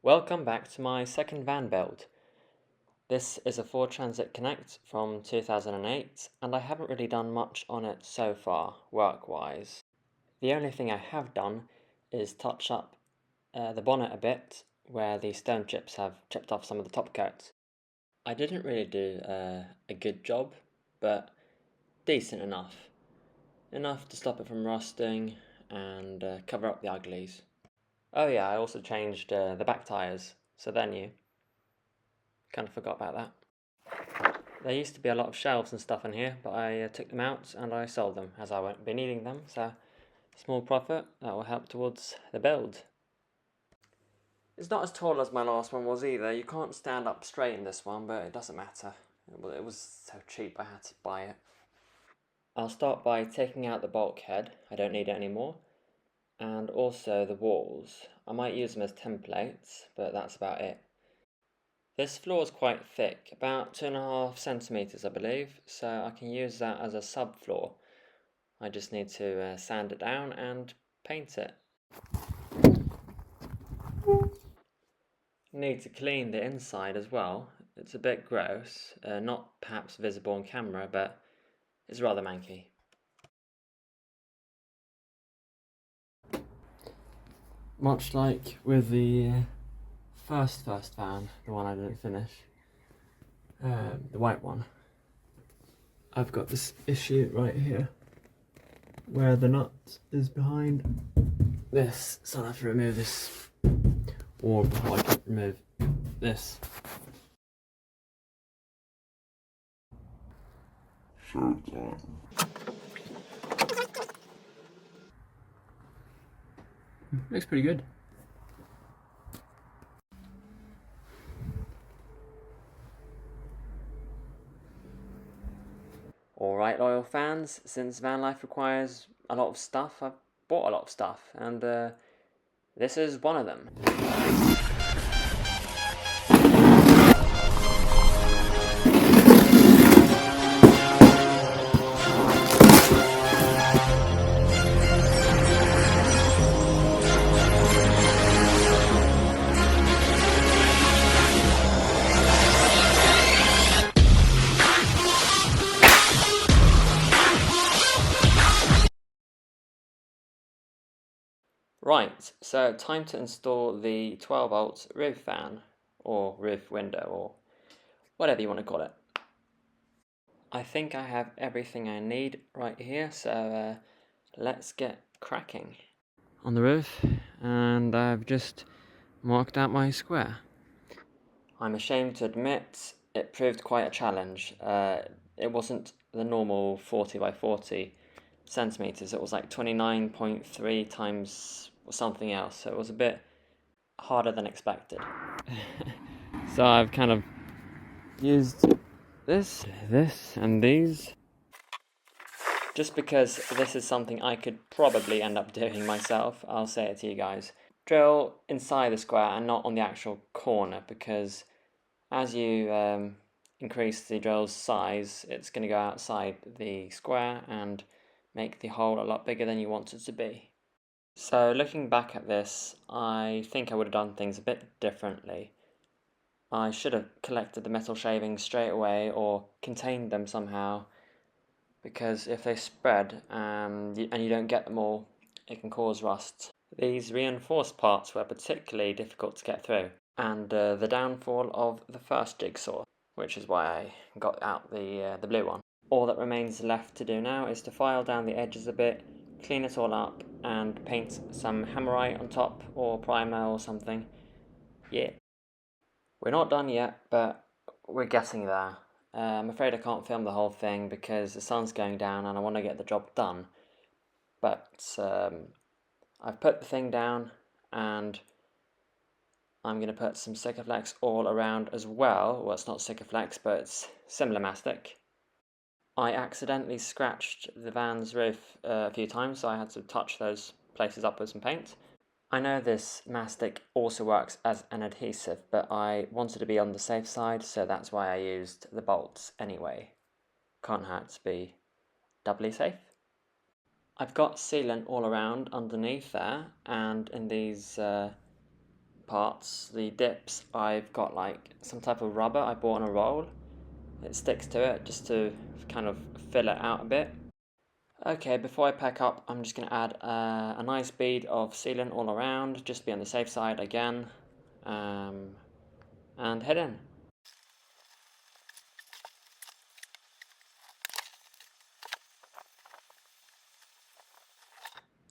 Welcome back to my second van build. This is a Ford Transit Connect from 2008 and I haven't really done much on it so far, work-wise. The only thing I have done is touch up the bonnet a bit where the stone chips have chipped off some of the top coats. I didn't really do a good job, but decent enough. Enough to stop it from rusting and cover up the uglies. Oh yeah, I also changed the back tyres, so they're new. Kind of forgot about that. There used to be a lot of shelves and stuff in here, but I took them out and I sold them as I won't be needing them, so small profit that will help towards the build. It's not as tall as my last one was either. You can't stand up straight in this one, but it doesn't matter. It was so cheap I had to buy it. I'll start by taking out the bulkhead, I don't need it anymore, and also the walls. I might use them as templates, but that's about it. This floor is quite thick, about 2.5 centimeters I believe, so I can use that as a subfloor. I just need to sand it down and paint it. Need to clean the inside as well. It's a bit gross, not perhaps visible on camera, but it's rather manky. Much like with the first van, the one I didn't finish, the white one, I've got this issue right here where the nut is behind this, so I'll have to remove this, or before I can remove this. Showtime. Looks pretty good. Alright, loyal fans, since van life requires a lot of stuff, I've bought a lot of stuff, and this is one of them. Right, so time to install the 12 volt roof fan, or roof window, or whatever you want to call it. I think I have everything I need right here, so let's get cracking. On the roof, and I've just marked out my square. I'm ashamed to admit it proved quite a challenge. It wasn't the normal 40 by 40 centimeters, it was like 29.3 times something else, so it was a bit harder than expected. So I've kind of used this, and these, just because this is something I could probably end up doing myself. I'll say it to you guys. Drill inside the square and not on the actual corner, because as you increase the drill's size, it's going to go outside the square and make the hole a lot bigger than you want it to be. So looking back at this, I think I would have done things a bit differently. I should have collected the metal shavings straight away or contained them somehow, because if they spread and you don't get them all, it can cause rust. These reinforced parts were particularly difficult to get through, and the downfall of the first jigsaw, which is why I got out the blue one. All that remains left to do now is to file down the edges a bit, clean it all up, and paint some Hammerite on top, or primer or something. Yeah. We're not done yet, but we're getting there. I'm afraid I can't film the whole thing because the sun's going down and I want to get the job done. But I've put the thing down, and I'm going to put some Sikaflex all around as well. Well, it's not Sikaflex, but it's similar mastic. I accidentally scratched the van's roof a few times, so I had to touch those places up with some paint. I know this mastic also works as an adhesive, but I wanted to be on the safe side, so that's why I used the bolts anyway. Can't hurt to be doubly safe. I've got sealant all around underneath there, and in these parts, the dips, I've got like some type of rubber I bought on a roll. It sticks to it just to kind of fill it out a bit. Okay, before I pack up, I'm just going to add a nice bead of sealant all around, just to be on the safe side again, and head in.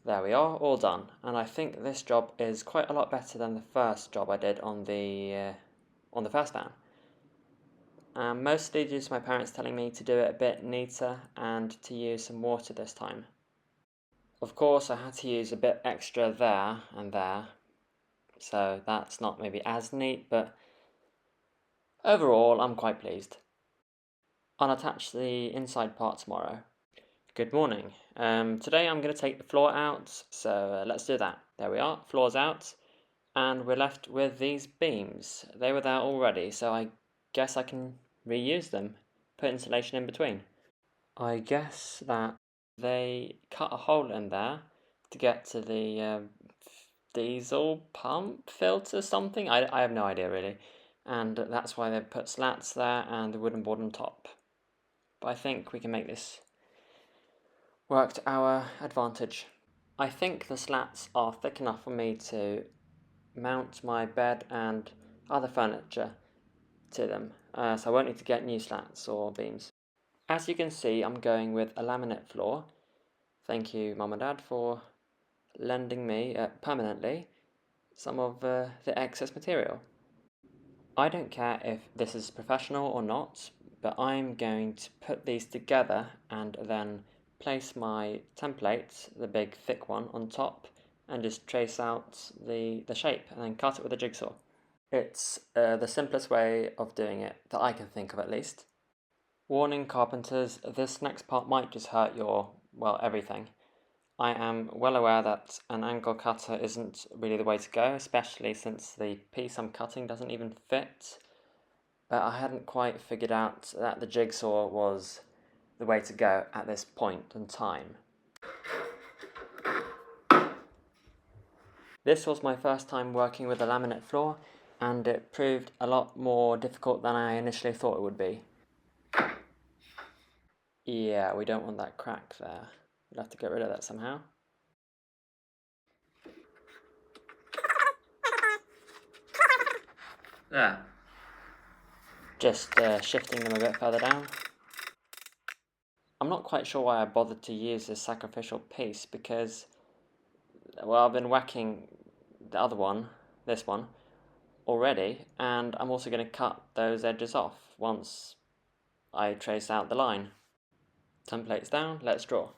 There we are, all done, and I think this job is quite a lot better than the first job I did on the first van. Mostly due to my parents telling me to do it a bit neater and to use some water this time. Of course, I had to use a bit extra there and there, so that's not maybe as neat, but overall I'm quite pleased. I'll attach the inside part tomorrow. Good morning. Today I'm going to take the floor out, so let's do that. There we are, floor's out, and we're left with these beams. They were there already, so I guess I can reuse them, put insulation in between. I guess that they cut a hole in there to get to the diesel pump filter something. I have no idea really, and that's why they've put slats there and the wooden board on top. But I think we can make this work to our advantage. I think the slats are thick enough for me to mount my bed and other furniture to them, so I won't need to get new slats or beams. As you can see, I'm going with a laminate floor. Thank you, Mum and Dad, for lending me permanently some of the excess material. I don't care if this is professional or not, but I'm going to put these together and then place my template, the big thick one, on top and just trace out the shape and then cut it with a jigsaw. It's the simplest way of doing it that I can think of at least. Warning carpenters, this next part might just hurt your, well, everything. I am well aware that an angle cutter isn't really the way to go, especially since the piece I'm cutting doesn't even fit. But I hadn't quite figured out that the jigsaw was the way to go at this point in time. This was my first time working with a laminate floor, and it proved a lot more difficult than I initially thought it would be. Yeah, we don't want that crack there. We'll have to get rid of that somehow. There. Just shifting them a bit further down. I'm not quite sure why I bothered to use this sacrificial piece because, well, I've been whacking the other one, this one, already, and I'm also going to cut those edges off once I trace out the line. Templates down, let's draw.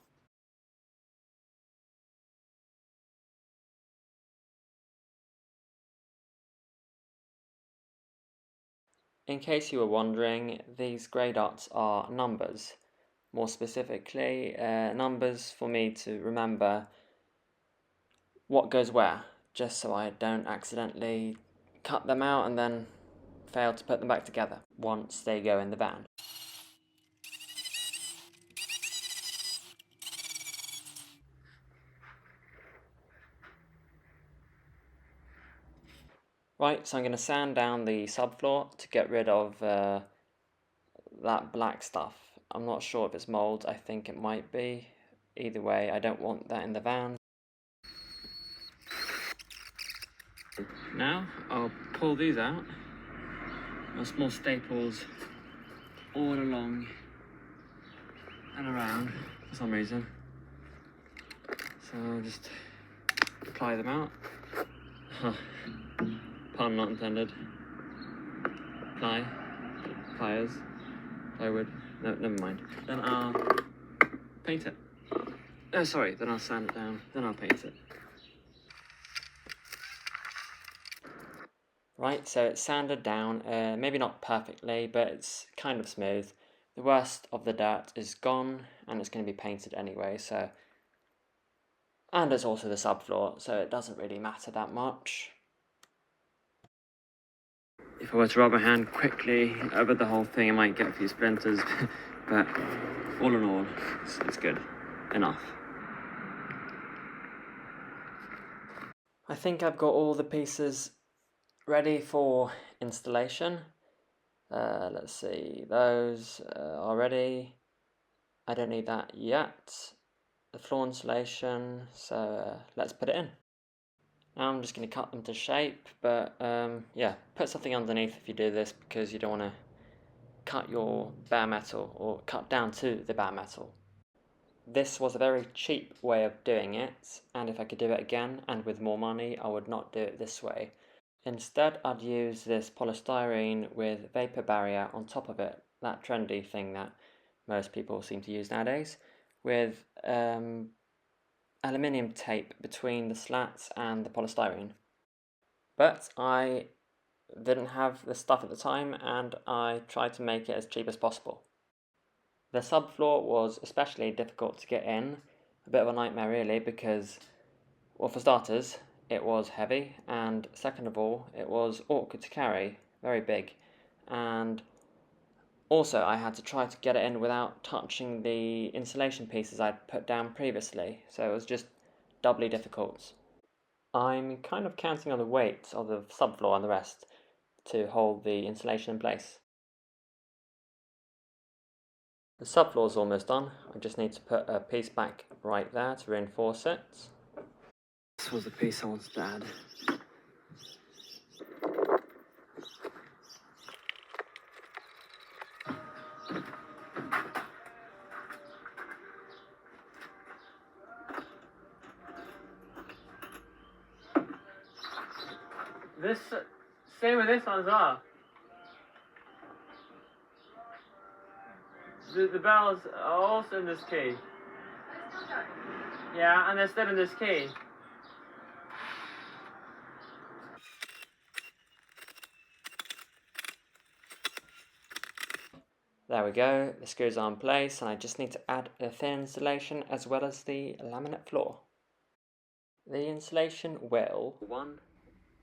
In case you were wondering, these grey dots are numbers. More specifically, numbers for me to remember what goes where, just so I don't accidentally cut them out and then fail to put them back together once they go in the van. Right, so I'm going to sand down the subfloor to get rid of that black stuff. I'm not sure if it's mould, I think it might be. Either way, I don't want that in the van. Now, I'll pull these out. There are small staples all along and around for some reason. So I'll just ply them out. Pun not intended. Pliers, plywood. No, never mind. Then I'll paint it. Oh, sorry, then I'll sand it down, then I'll paint it. Right, so it's sanded down, maybe not perfectly, but it's kind of smooth. The worst of the dirt is gone, and it's going to be painted anyway, so... And it's also the subfloor, so it doesn't really matter that much. If I were to rub my hand quickly over the whole thing, I might get a few splinters, but all in all, it's good. Enough. I think I've got all the pieces ready for installation. Let's see, those are ready. I don't need that yet. The floor insulation, so let's put it in. Now I'm just going to cut them to shape, but yeah, put something underneath if you do this, because you don't want to cut your bare metal or cut down to the bare metal. This was a very cheap way of doing it, and if I could do it again and with more money, I would not do it this way. Instead, I'd use this polystyrene with vapor barrier on top of it, that trendy thing that most people seem to use nowadays, with aluminium tape between the slats and the polystyrene. But I didn't have the stuff at the time, and I tried to make it as cheap as possible. The subfloor was especially difficult to get in, a bit of a nightmare really, because, well, for starters, it was heavy, and second of all, it was awkward to carry, very big, and also I had to try to get it in without touching the insulation pieces I'd put down previously, so it was just doubly difficult. I'm kind of counting on the weight of the subfloor and the rest to hold the insulation in place. The subfloor is almost done. I just need to put a piece back right there to reinforce it. This was the piece I wanted to add. This, same with this one as well. The bells are also in this key. Yeah, and they're still in this key. There we go, the screws are in place, and I just need to add a thin insulation as well as the laminate floor. The insulation will, 1,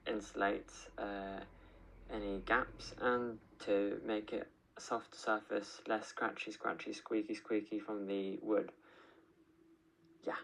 insulate any gaps, and 2, make it a soft surface, less scratchy, squeaky from the wood. Yeah.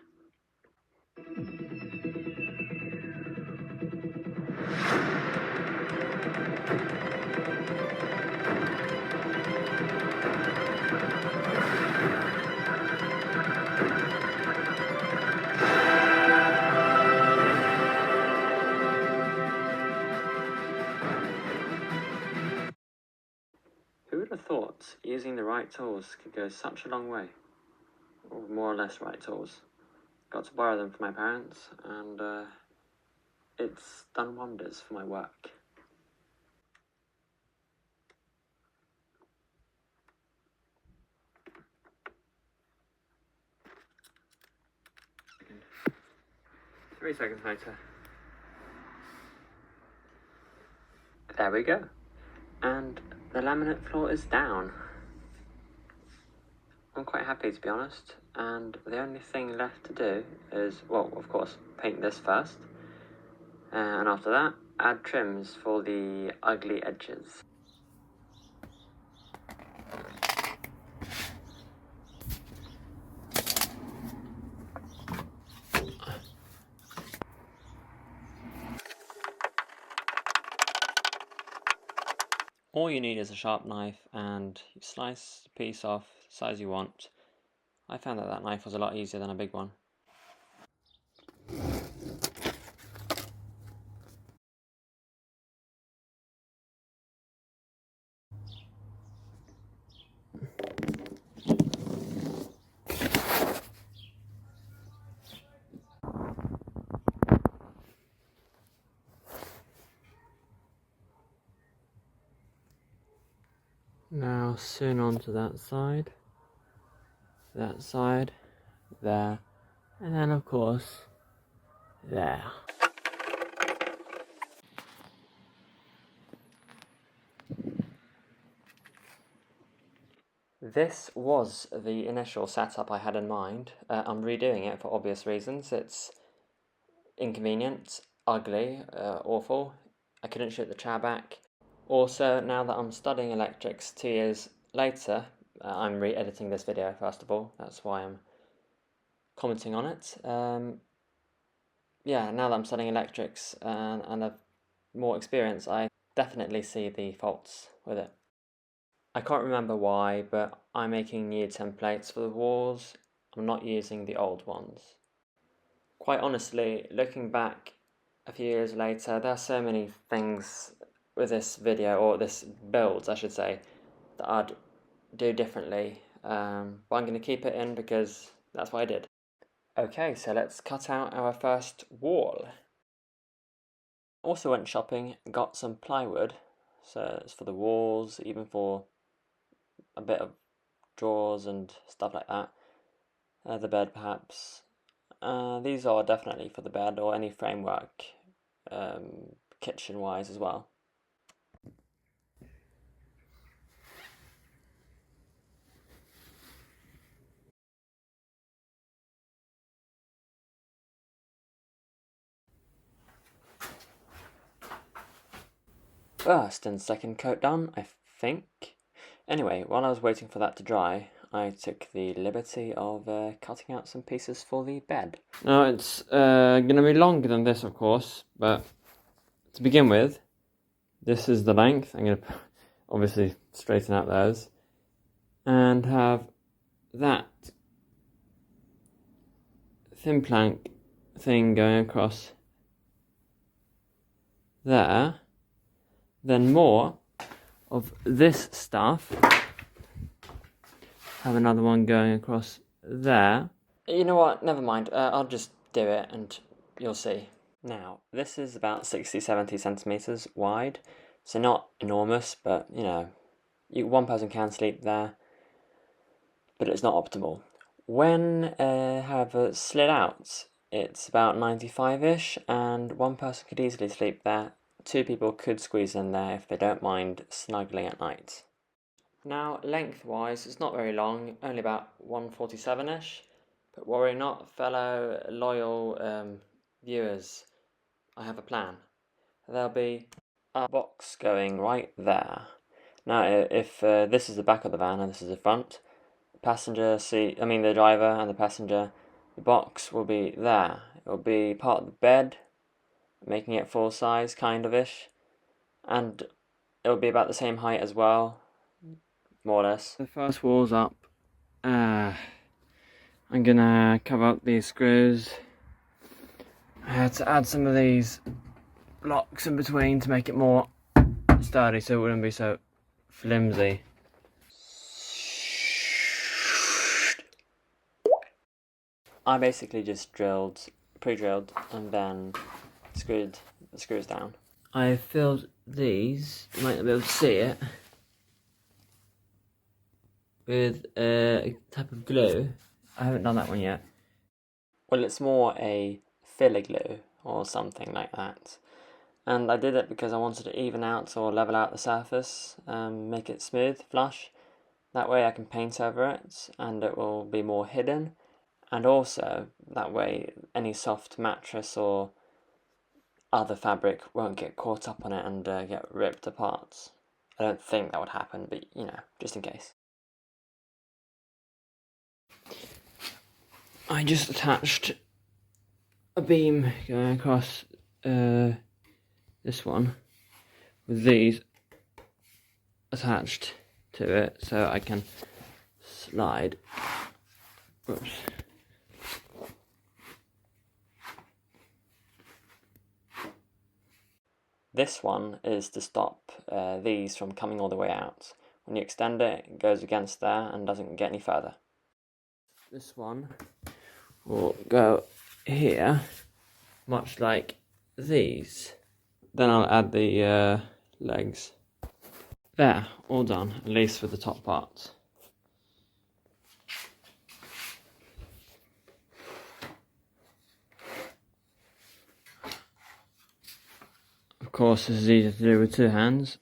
Who would have thought using the right tools could go such a long way? Or more or less right tools. Got to borrow them from my parents, and it's done wonders for my work. Three seconds later. There we go. And the laminate floor is down. I'm quite happy, to be honest, and the only thing left to do is, well, of course, paint this first, and after that, add trims for the ugly edges. All you need is a sharp knife, and you slice the piece off the size you want. I found that knife was a lot easier than a big one. Now soon onto that side, there, and then of course, there. This was the initial setup I had in mind. I'm redoing it for obvious reasons. It's inconvenient, ugly, awful. I couldn't shoot the chair back. Also, now that I'm studying electrics 2 years later, I'm re-editing this video first of all. That's why I'm commenting on it. Yeah, now that I'm studying electrics and I've more experience, I definitely see the faults with it. I can't remember why, but I'm making new templates for the walls. I'm not using the old ones. Quite honestly, looking back a few years later, there are so many things with this video, or this build, I should say, that I'd do differently. But I'm going to keep it in because that's what I did. Okay, so let's cut out our first wall. Also went shopping, got some plywood, so it's for the walls, even for a bit of drawers and stuff like that. The bed perhaps. These are definitely for the bed or any framework, kitchen wise as well. First and second coat done, I think. Anyway, while I was waiting for that to dry, I took the liberty of cutting out some pieces for the bed. Now it's going to be longer than this, of course, but to begin with, this is the length. I'm going to obviously straighten out those and have that thin plank thing going across there, then more of this stuff, have another one going across there. You know what, never mind, I'll just do it and you'll see. Now, this is about 60-70 centimeters wide, so not enormous, but you know, one person can sleep there, but it's not optimal. When, however, slid out, it's about 95-ish, and one person could easily sleep there. 2 people could squeeze in there if they don't mind snuggling at night. Now, lengthwise, it's not very long, only about 147-ish, but worry not, fellow loyal viewers, I have a plan. There'll be a box going right there. Now, if this is the back of the van and this is the front, the driver and the passenger, the box will be there. It will be part of the bed, making it full size, kind of ish, and it will be about the same height as well, more or less. The first wall's up. I'm gonna cover up these screws. I had to add some of these blocks in between to make it more sturdy so it wouldn't be so flimsy. I basically just pre-drilled, and then screwed the screws down. I filled these, you might not be able to see it, with a type of glue. I haven't done that one yet. Well, it's more a filler glue or something like that. And I did it because I wanted to even out or level out the surface, make it smooth, flush. That way I can paint over it and it will be more hidden. And also, that way, any soft mattress or other fabric won't get caught up on it and get ripped apart. I don't think that would happen, but you know, just in case. I just attached a beam going across this one with these attached to it so I can slide. Whoops. This one is to stop these from coming all the way out. When you extend it, it goes against there and doesn't get any further. This one will go here, much like these. Then I'll add the legs. There, all done, at least for the top part. Of course, this is easier to do with 2 hands.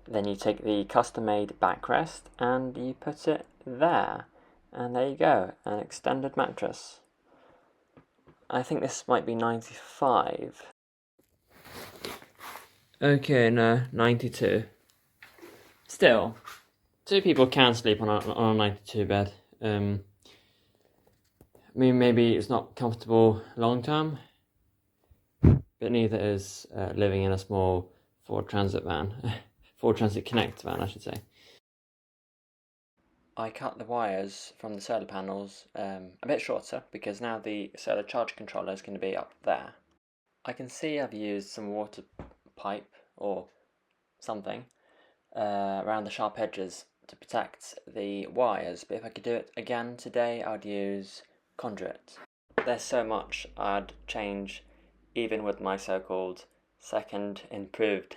Then you take the custom-made backrest and you put it there. And there you go, an extended mattress. I think this might be 95. Okay, no, 92. Still, 2 people can sleep on a 92 bed. mean, maybe it's not comfortable long term, but neither is living in a small Ford Transit van. Ford Transit Connect van, I should say. I cut the wires from the solar panels a bit shorter because now the solar charge controller is going to be up there. I can see I've used some water pipe or something around the sharp edges to protect the wires, but if I could do it again today, I'd use conduit. There's so much I'd change even with my so-called second improved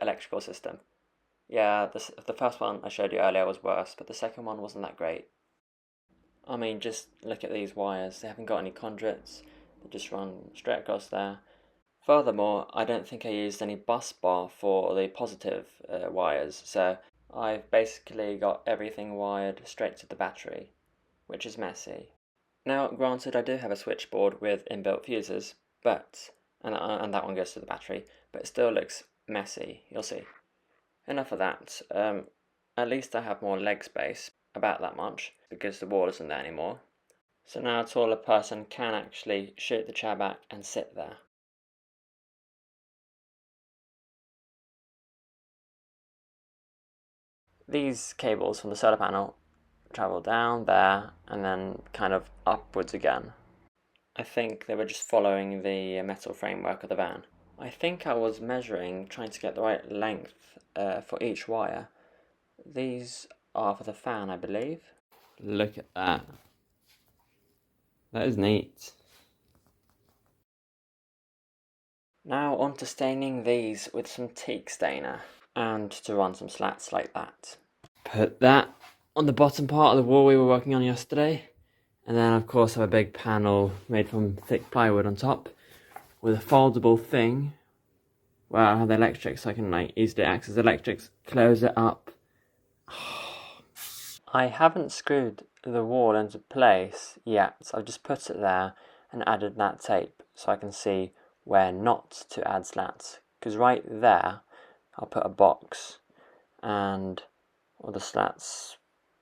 electrical system. Yeah, the first one I showed you earlier was worse, but the second one wasn't that great. I mean, just look at these wires. They haven't got any conduits. They just run straight across there. Furthermore, I don't think I used any bus bar for the positive wires, so I've basically got everything wired straight to the battery, which is messy. Now, granted, I do have a switchboard with inbuilt fuses, but and that one goes to the battery, but it still looks messy. You'll see. Enough of that. At least I have more leg space, about that much, because the wall isn't there anymore. So now a taller person can actually shoot the chair back and sit there. These cables from the solar panel travel down there and then kind of upwards again. I think they were just following the metal framework of the van. I think I was measuring, trying to get the right length for each wire. These are for the fan, I believe. Look at that. That is neat. Now on to staining these with some teak stainer and to run some slats like that. Put that on the bottom part of the wall we were working on yesterday, and then of course have a big panel made from thick plywood on top with a foldable thing where I have the electrics so I can like easily access the electrics, close it up. I haven't screwed the wall into place yet, so I've just put it there and added that tape so I can see where not to add slats, because right there I'll put a box and all the slats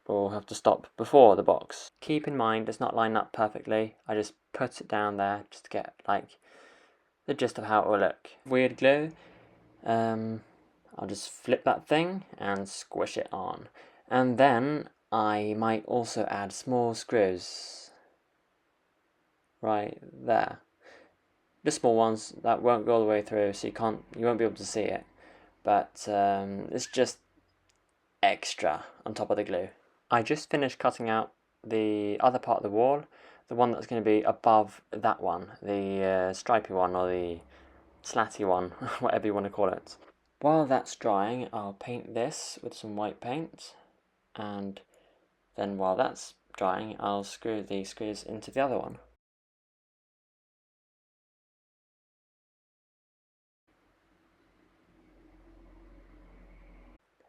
will have to stop before the box. Keep in mind it's not lined up perfectly, I just put it down there just to get like the gist of how it will look. Weird glue, I'll just flip that thing and squish it on, and then I might also add small screws right there. Just small ones that won't go all the way through, so you won't be able to see it. But it's just extra on top of the glue. I just finished cutting out the other part of the wall, the one that's going to be above that one, the stripy one or the slatty one, whatever you want to call it. While that's drying, I'll paint this with some white paint, and then while that's drying, I'll screw the screws into the other one.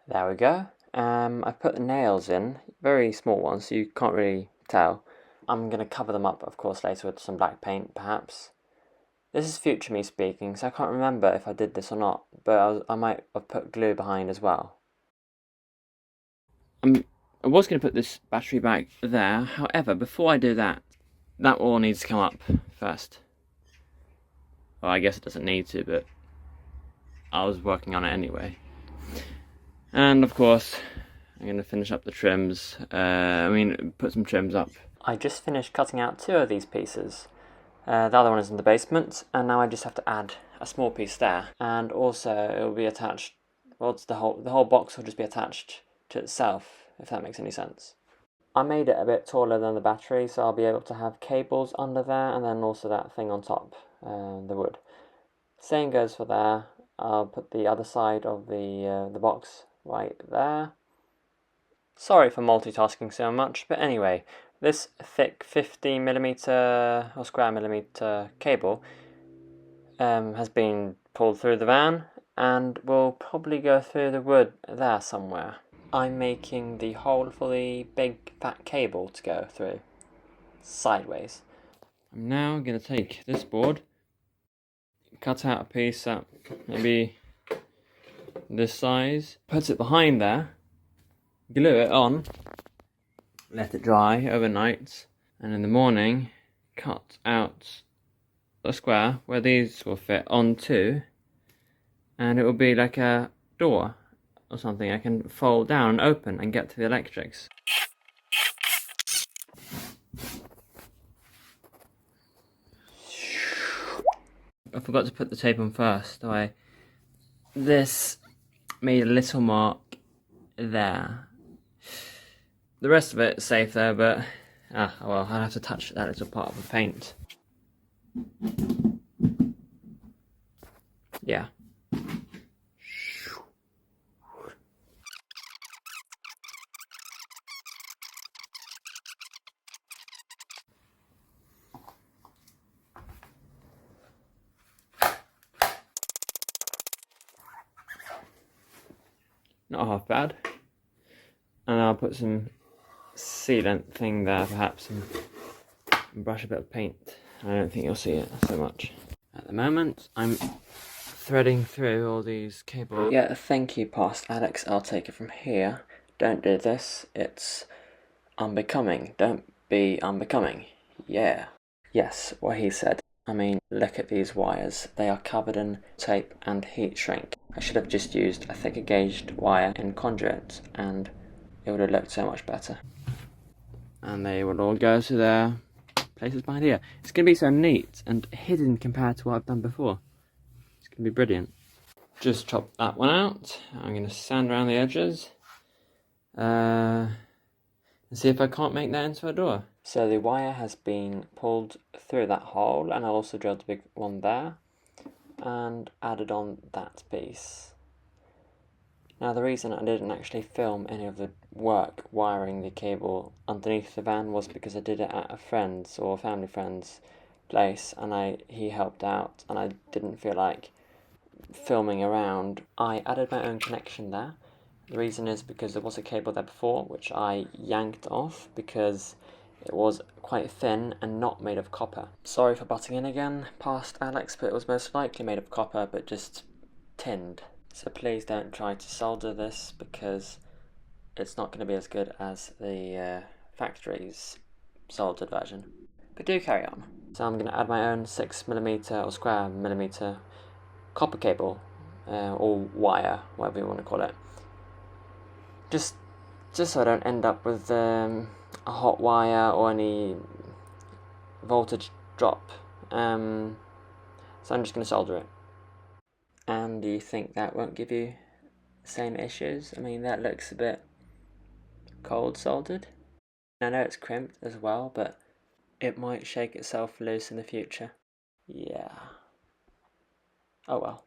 There we go. I've put the nails in, very small ones, so you can't really tell. I'm going to cover them up, of course, later with some black paint, perhaps. This is future me speaking, so I can't remember if I did this or not, but I might have put glue behind as well. I was going to put this battery back there, however, before I do that, that wall needs to come up first. Well, I guess it doesn't need to, but I was working on it anyway. And of course, I'm going to finish up the trims, put some trims up. I just finished cutting out 2 of these pieces. The other one is in the basement, and now I just have to add a small piece there. And also, it will be attached, well, the whole box will just be attached to itself, if that makes any sense. I made it a bit taller than the battery, so I'll be able to have cables under there, and then also that thing on top, the wood. Same goes for there. I'll put the other side of the box right there. Sorry for multitasking so much, but anyway, this thick 50mm or square millimeter cable has been pulled through the van and will probably go through the wood there somewhere. I'm making the hole for the big fat cable to go through sideways. I'm now going to take this board, cut out a piece that maybe this size, put it behind there, glue it on, let it dry overnight, And in the morning, cut out a square where these will fit onto, and it will be like a door or something I can fold down and open and get to the electrics. I forgot to put the tape on first, so this made a little mark there. The rest of it is safe though, but well, I'll have to touch that little part of the paint. Yeah. Not half bad. And I'll put some sealant thing there perhaps and brush a bit of paint. I don't think you'll see it so much. At the moment, I'm threading through all these cables. Yeah, thank you, past Alex. I'll take it from here. Don't do this. It's unbecoming. Don't be unbecoming. Yeah. Yes, what he said. I mean, look at these wires. They are covered in tape and heat shrink. I should have just used a thicker gauged wire in conduit and it would have looked so much better. And they will all go to their places behind here. It's going to be so neat and hidden compared to what I've done before. It's going to be brilliant. Just chop that one out. I'm going to sand around the edges. And see if I can't make that into a door. So the wire has been pulled through that hole, and I also drilled a big one there and added on that piece. Now the reason I didn't actually film any of the work wiring the cable underneath the van was because I did it at a friend's or family friend's place, and he helped out and I didn't feel like filming around. I added my own connection there. The reason is because there was a cable there before which I yanked off because it was quite thin and not made of copper. Sorry for butting in again, past Alex, but it was most likely made of copper but just tinned. So please don't try to solder this because it's not going to be as good as the factory's soldered version. But do carry on. So I'm going to add my own 6mm or square millimeter copper cable, or wire, whatever you want to call it. Just so I don't end up with a hot wire or any voltage drop. So I'm just going to solder it. And do you think that won't give you the same issues? I mean, that looks a bit cold soldered. I know it's crimped as well, but it might shake itself loose in the future. Yeah. Oh well.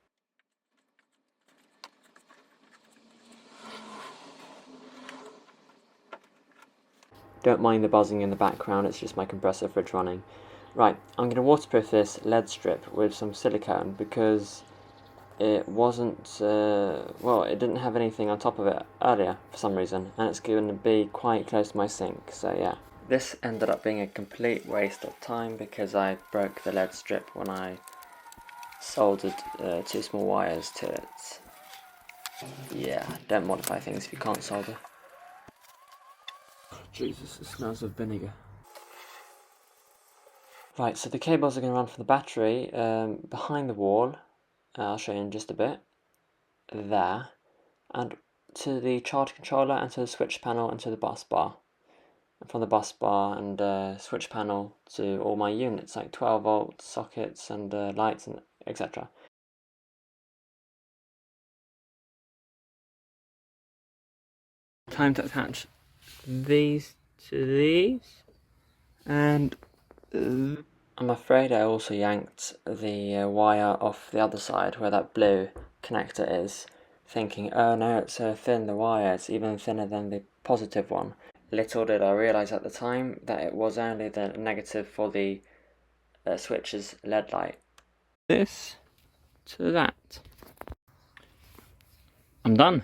Don't mind the buzzing in the background, it's just my compressor fridge running. Right, I'm going to waterproof this lead strip with some silicone because it wasn't, well, it didn't have anything on top of it earlier for some reason, and it's going to be quite close to my sink, so yeah. This ended up being a complete waste of time because I broke the lead strip when I soldered 2 small wires to it. Yeah, don't modify things if you can't solder. Jesus, it smells of vinegar. Right, so the cables are going to run from the battery behind the wall. I'll show you in just a bit. There. And to the charge controller and to the switch panel and to the bus bar. And from the bus bar and switch panel to all my units like 12-volt sockets and lights and etc. Time to attach these to these, and I'm afraid I also yanked the wire off the other side where that blue connector is, thinking, oh no, it's so thin, the wire, it's even thinner than the positive one. Little did I realise at the time that it was only the negative for the switch's LED light. This to that. I'm done.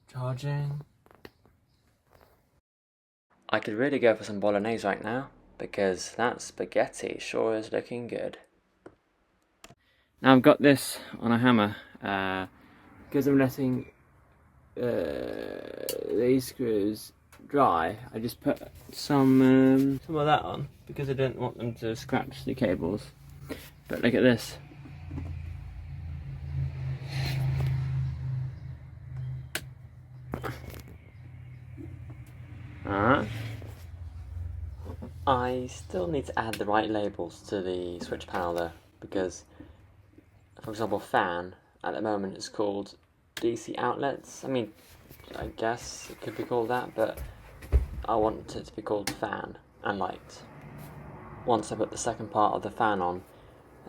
Charging. I could really go for some bolognese right now, because that spaghetti sure is looking good. Now I've got this on a hammer, because I'm letting these screws dry, I just put some of that on because I didn't want them to scratch the cables. But look at this. I still need to add the right labels to the switch panel though, because, for example, fan at the moment is called DC outlets. I mean, I guess it could be called that, but I want it to be called fan and light. Once I put the second part of the fan on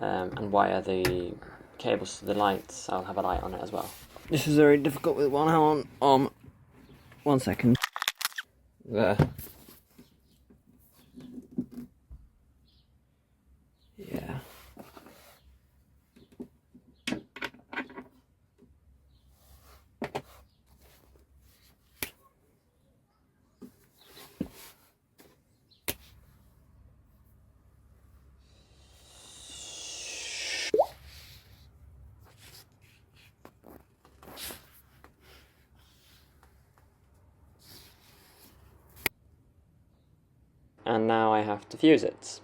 and wire the cables to the lights, I'll have a light on it as well. This is very difficult with one hand on. 1 second. There. Yeah. And now I have to fuse it.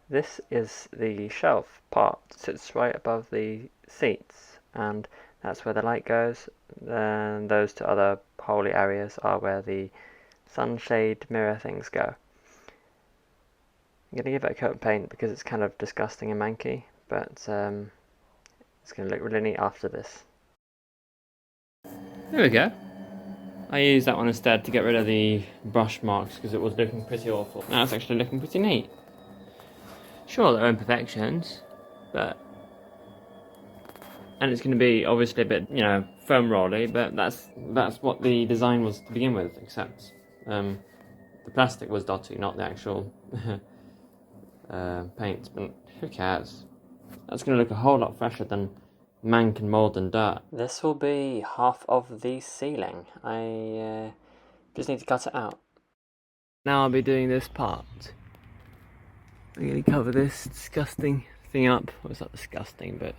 This is the shelf part, sits right above the seats, and that's where the light goes. Then those two other holy areas are where the sunshade mirror things go. I'm going to give it a coat of paint because it's kind of disgusting and manky, but it's going to look really neat after this. There we go. I used that one instead to get rid of the brush marks because it was looking pretty awful. Now it's actually looking pretty neat. Sure, there are imperfections, but... And it's going to be obviously a bit, you know, foam rolly, but that's what the design was to begin with, except the plastic was dotty, not the actual paint, but who cares? That's going to look a whole lot fresher than mank and mould and dirt. This will be half of the ceiling. I just need to cut it out. Now I'll be doing this part. I'm going to cover this disgusting thing up. Well, it's not disgusting, but...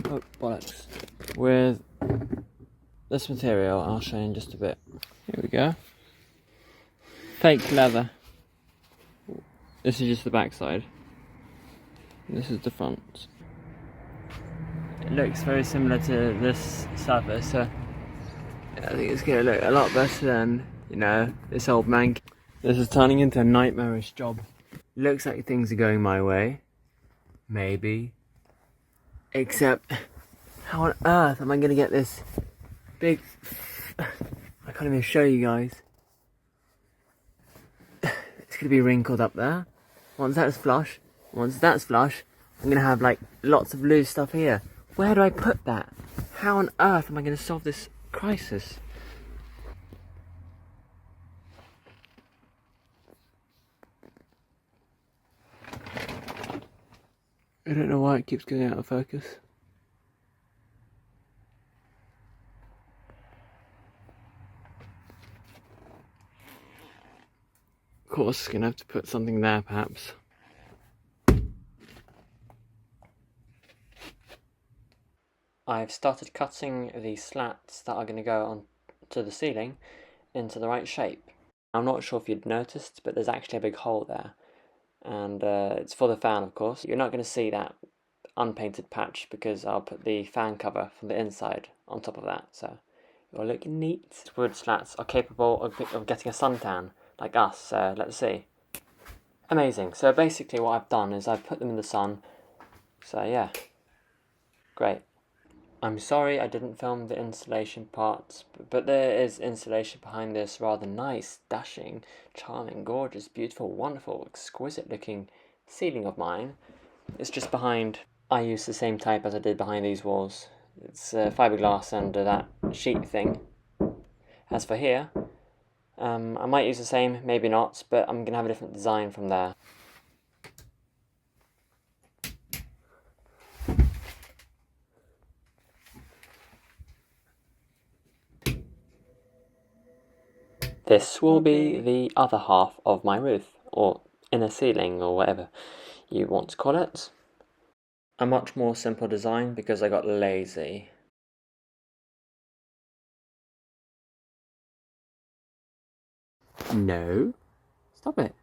Oh, bollocks. With this material, I'll show you in just a bit. Here we go. Fake leather. This is just the back side. This is the front. It looks very similar to this surface, so I think it's going to look a lot better than, you know, this old mank. This is turning into a nightmarish job. Looks like things are going my way. Maybe. Except, how on earth am I going to get this big... I can't even show you guys. It's going to be wrinkled up there. Once that's flush, I'm going to have like lots of loose stuff here. Where do I put that? How on earth am I going to solve this crisis? I don't know why it keeps going out of focus. Of course, going to have to put something there perhaps. I've started cutting the slats that are going to go on to the ceiling into the right shape. I'm not sure if you'd noticed, but there's actually a big hole there. And it's for the fan, of course. You're not going to see that unpainted patch because I'll put the fan cover from the inside on top of that, so it'll look neat. Wood slats are capable of getting a suntan, like us, so let's see. Amazing. So basically what I've done is I've put them in the sun, so yeah, great. I'm sorry I didn't film the installation parts, but there is installation behind this rather nice, dashing, charming, gorgeous, beautiful, wonderful, exquisite looking ceiling of mine. It's just behind. I use the same type as I did behind these walls. It's fiberglass and that sheet thing. As for here, I might use the same, maybe not, but I'm going to have a different design from there. This will be the other half of my roof, or inner ceiling, or whatever you want to call it. a much more simple design because I got lazy. No, stop it.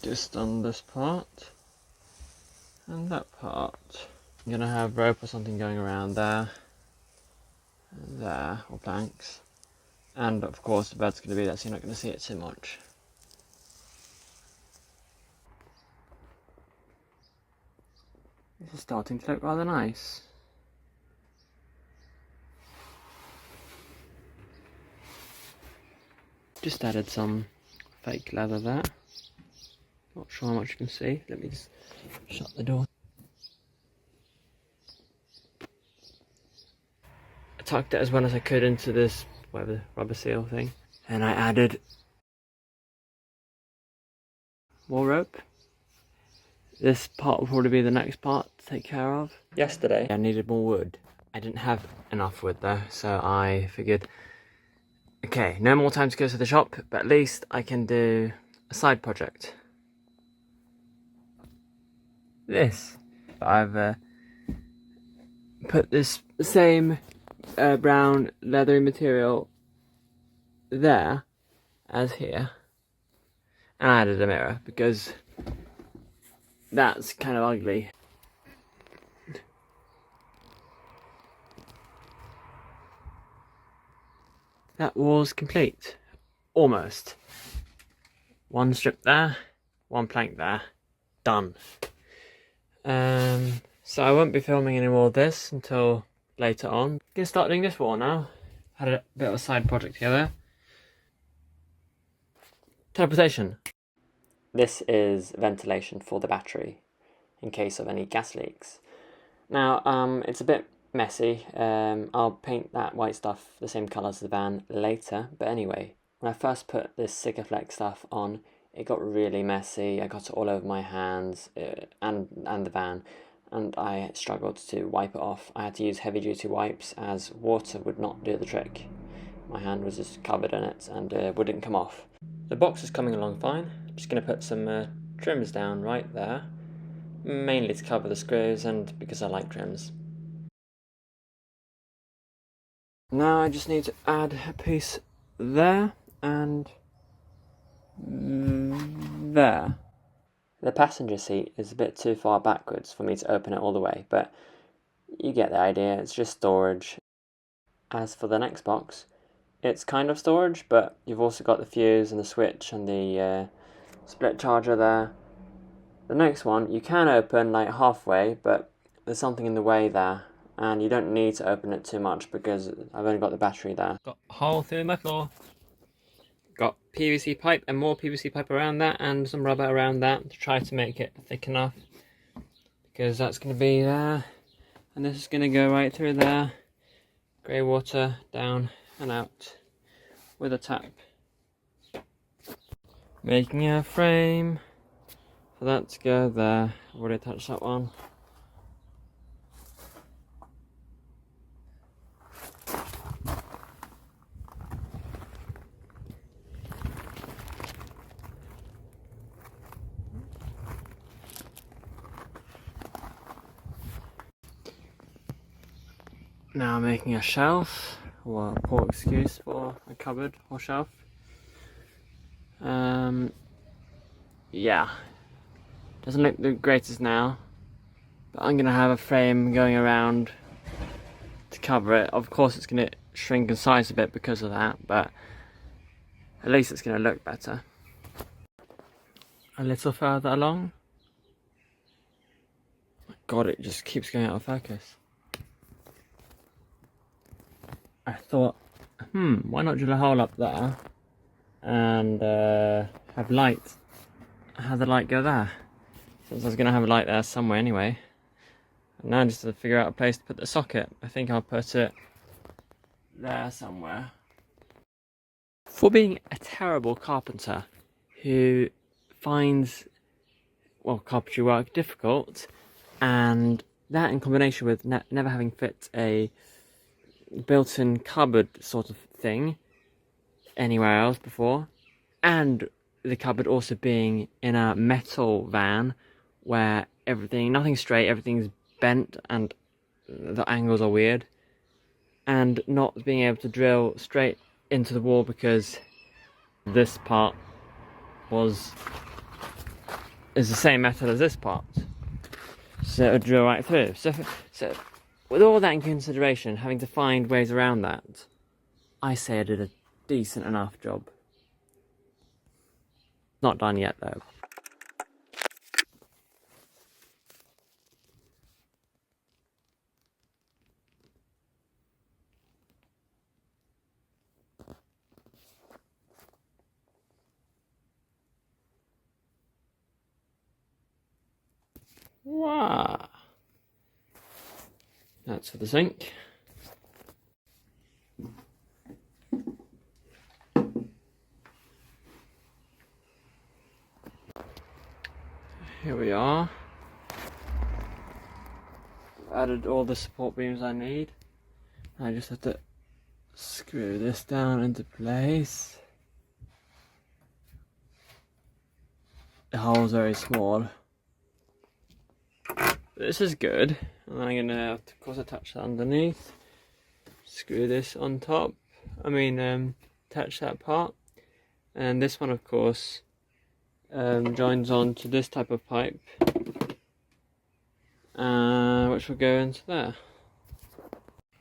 Just on this part and that part. I'm gonna have rope or something going around there and there, or planks. And of course the bed's gonna be there so you're not gonna see it too much. This is starting to look rather nice. Just added some fake leather there. Not sure how much you can see. Let me just shut the door. I tucked it as well as I could into this whatever rubber seal thing. And I added more rope. This part will probably be the next part to take care of. Yesterday I needed more wood. I didn't have enough wood though, so I figured, okay, no more time to go to the shop, but at least I can do a side project. This. I've put this same brown leathery material there as here, and I added a mirror because that's kind of ugly. That wall's complete. Almost. One strip there, one plank there. Done. So I won't be filming any more of this until later on. I'm gonna start doing this wall now. Had a bit of a side project together. Teleportation. This is ventilation for the battery in case of any gas leaks. Now, it's a bit messy. I'll paint that white stuff the same colour as the van later. But anyway, when I first put this Sikaflex stuff on, it got really messy. I got it all over my hands and the van, and I struggled to wipe it off. I had to use heavy duty wipes as water would not do the trick. My hand was just covered in it and wouldn't come off. The box is coming along fine. I'm just going to put some trims down right there, mainly to cover the screws and because I like trims. Now I just need to add a piece there and there. The passenger seat is a bit too far backwards for me to open it all the way, but you get the idea, it's just storage. As for the next box, it's kind of storage, but you've also got the fuse and the switch and the split charger there. The next one you can open like halfway, but there's something in the way there, and you don't need to open it too much because I've only got the battery there. Got a hole through my floor. Got PVC pipe and more PVC pipe around that and some rubber around that to try to make it thick enough, because that's going to be there and this is going to go right through there. Grey water down and out with a tap. Making a frame for that to go there. I've already attached that one. Now making a shelf, or a poor excuse for a cupboard or shelf. Yeah, doesn't look the greatest now, but I'm gonna have a frame going around to cover it. Of course it's gonna shrink in size a bit because of that, but at least it's gonna look better. A little further along. God, it just keeps going out of focus. I thought, why not drill a hole up there and have light? Have the light go there? Since I was going to have a light there somewhere anyway. And now just to figure out a place to put the socket. I think I'll put it there somewhere. For being a terrible carpenter who finds, well, carpentry work difficult, and that in combination with never having fit a built-in cupboard sort of thing anywhere else before, and the cupboard also being in a metal van where nothing's straight, everything's bent and the angles are weird, and not being able to drill straight into the wall because this part is the same metal as this part, so it would drill right through. So with all that in consideration, having to find ways around that, I say I did a decent enough job. Not done yet though. Wow. That's for the sink. Here we are. I've added all the support beams I need. I just have to screw this down into place. The hole's very small. This is good. And then I'm gonna have to, of course, attach that underneath. Screw this on top. Attach that part. And this one, of course, joins on to this type of pipe, which will go into there.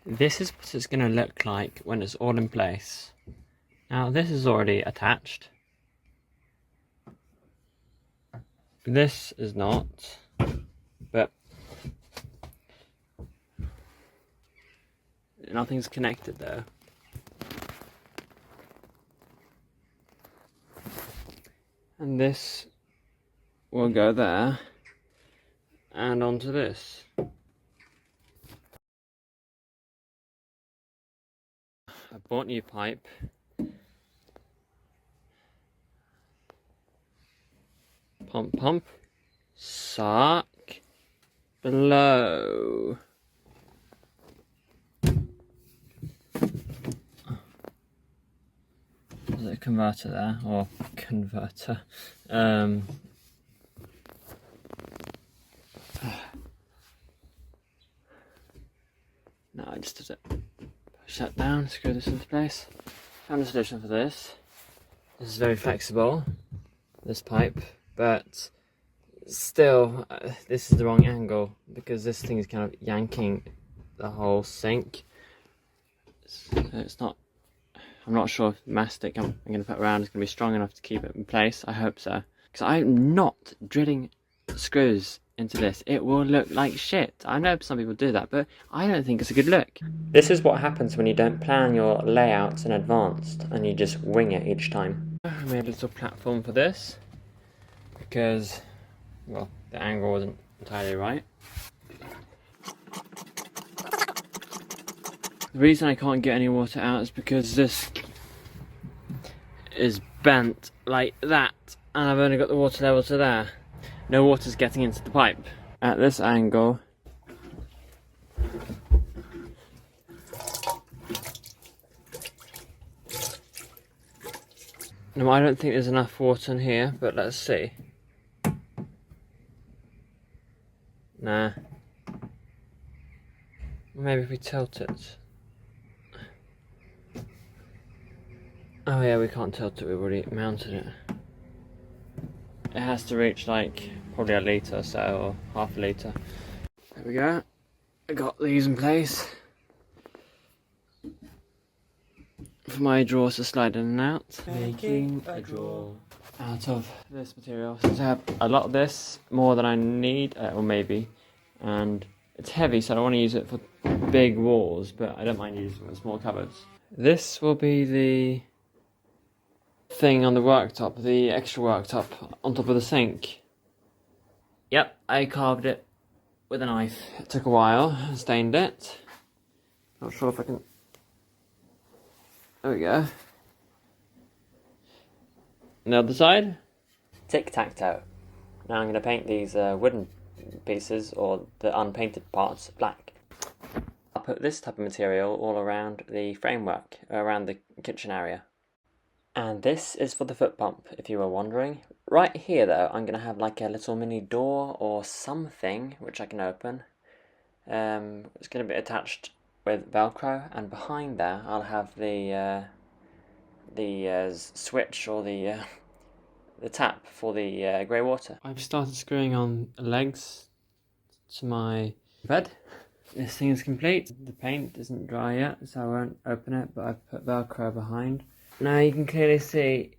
This is what it's going to look like when it's all in place. Now this is already attached. This is not, but nothing's connected though. And this will go there and onto this. I bought new pipe. Pump, pump. Suck. Blow. Is it a converter there? Or converter? No, I just did it. Push that down, screw this into place. Found a solution for this. This is very flexible, this pipe, but still, this is the wrong angle because this thing is kind of yanking the whole sink. So it's not. I'm not sure if the mastic I'm going to put around is going to be strong enough to keep it in place. I hope so. Because I'm not drilling screws into this. It will look like shit. I know some people do that, but I don't think it's a good look. This is what happens when you don't plan your layouts in advance and you just wing it each time. I made a little platform for this because, well, the angle wasn't entirely right. The reason I can't get any water out is because this is bent like that, and I've only got the water level to there. No water's getting into the pipe. At this angle, no, I don't think there's enough water in here, but let's see. Nah. Maybe if we tilt it. Oh yeah, we can't tilt it, we've already mounted it. It has to reach like probably a litre or so, or half a litre. There we go. I got these in place for my drawers to slide in and out. Making a drawer out of this material. So I have a lot of this, more than I need, or maybe, and it's heavy, so I don't want to use it for big walls, but I don't mind using it for small cupboards. This will be the thing on the worktop, the extra worktop on top of the sink. Yep, I carved it with a knife. It took a while, stained it. Not sure if I can. There we go. And the other side. Tic-tac-toe. Now I'm going to paint these wooden pieces, or the unpainted parts, black. I'll put this type of material all around the framework, around the kitchen area. And this is for the foot pump, if you were wondering. Right here though, I'm going to have like a little mini door or something which I can open. It's going to be attached with Velcro, and behind there I'll have the switch or the tap for the grey water. I've started screwing on legs to my bed. This thing is complete. The paint isn't dry yet, so I won't open it, but I've put Velcro behind. Now you can clearly see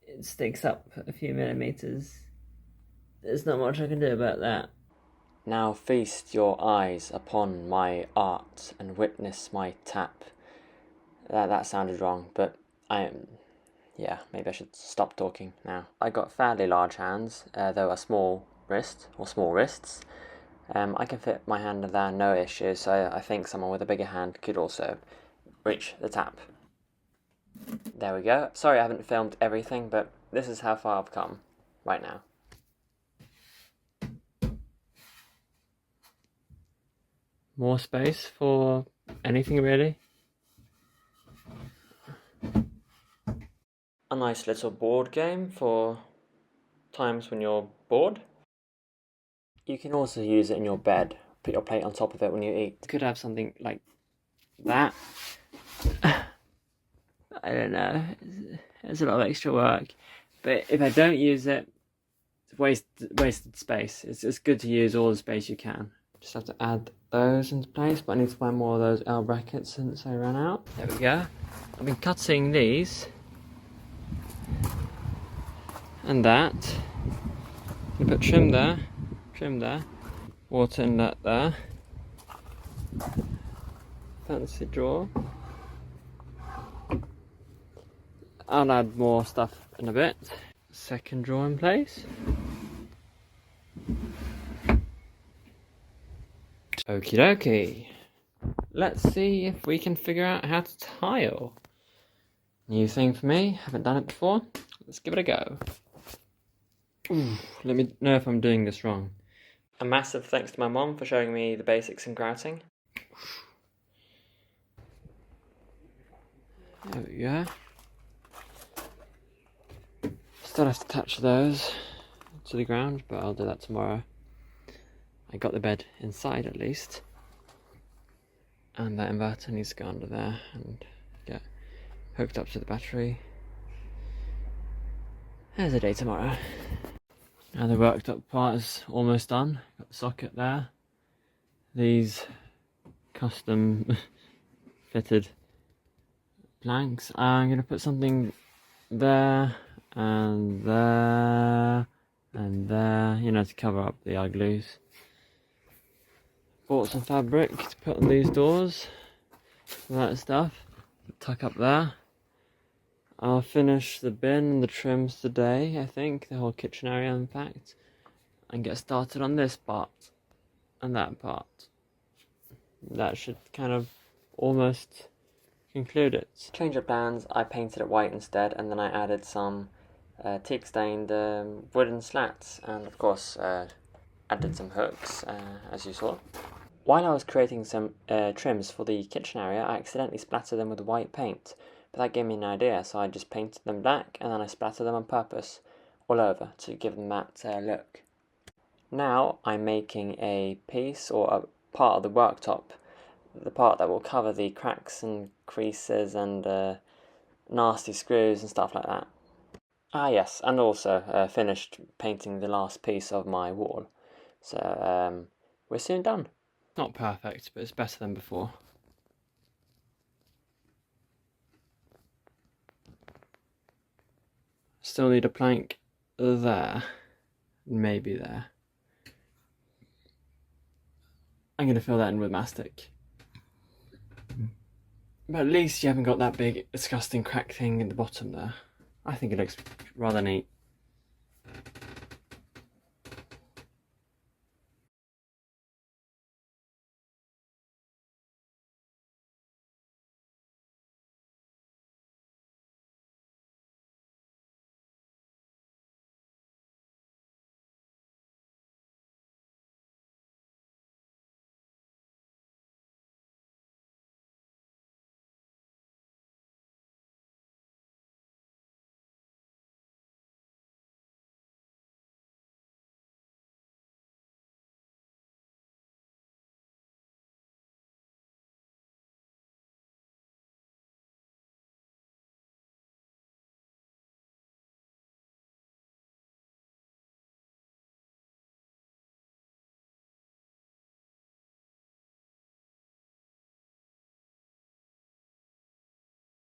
it sticks up a few millimeters. There's not much I can do about that. Now feast your eyes upon my art and witness my tap. That sounded wrong, but yeah, maybe I should stop talking now. I got fairly large hands, though a small wrist, or small wrists. I can fit my hand in there, no issues, so I think someone with a bigger hand could also reach the tap. There we go. Sorry I haven't filmed everything, but this is how far I've come right now. More space for anything really. A nice little board game for times when you're bored. You can also use it in your bed. Put your plate on top of it when you eat. You could have something like that. I don't know. It's a lot of extra work. But if I don't use it, it's wasted space. It's good to use all the space you can. Just have to add those into place, but I need to find more of those L brackets since I ran out. There we go. I've been cutting these and that. I'm gonna put trim there, water inlet there, fancy drawer. I'll add more stuff in a bit. Second drawer in place. Okie dokie. Let's see if we can figure out how to tile. New thing for me, haven't done it before. Let's give it a go. Ooh, let me know if I'm doing this wrong. A massive thanks to my mom for showing me the basics in grouting. There we go. Still have to attach those to the ground, but I'll do that tomorrow. I got the bed inside at least. And that inverter needs to go under there and get hooked up to the battery. There's a day tomorrow. Now the worked up part is almost done. Got the socket there. These custom fitted planks. I'm going to put something there and there and there, you know, to cover up the ugglies. Bought some fabric to put on these doors, that stuff, tuck up there. I'll finish the bin and the trims today, I think, the whole kitchen area in fact, and get started on this part and that part. That should kind of almost conclude it. Change of plans, I painted it white instead, and then I added some teak stained wooden slats, and of course added some hooks, as you saw. While I was creating some trims for the kitchen area, I accidentally splattered them with white paint, but that gave me an idea, so I just painted them black and then I splattered them on purpose all over to give them that look. Now I'm making a piece or a part of the worktop, the part that will cover the cracks and creases and nasty screws and stuff like that. Ah yes, and also finished painting the last piece of my wall, so we're soon done. Not perfect, but it's better than before. Still need a plank there, maybe there. I'm going to fill that in with mastic. But at least you haven't got that big, disgusting crack thing in the bottom there. I think it looks rather neat.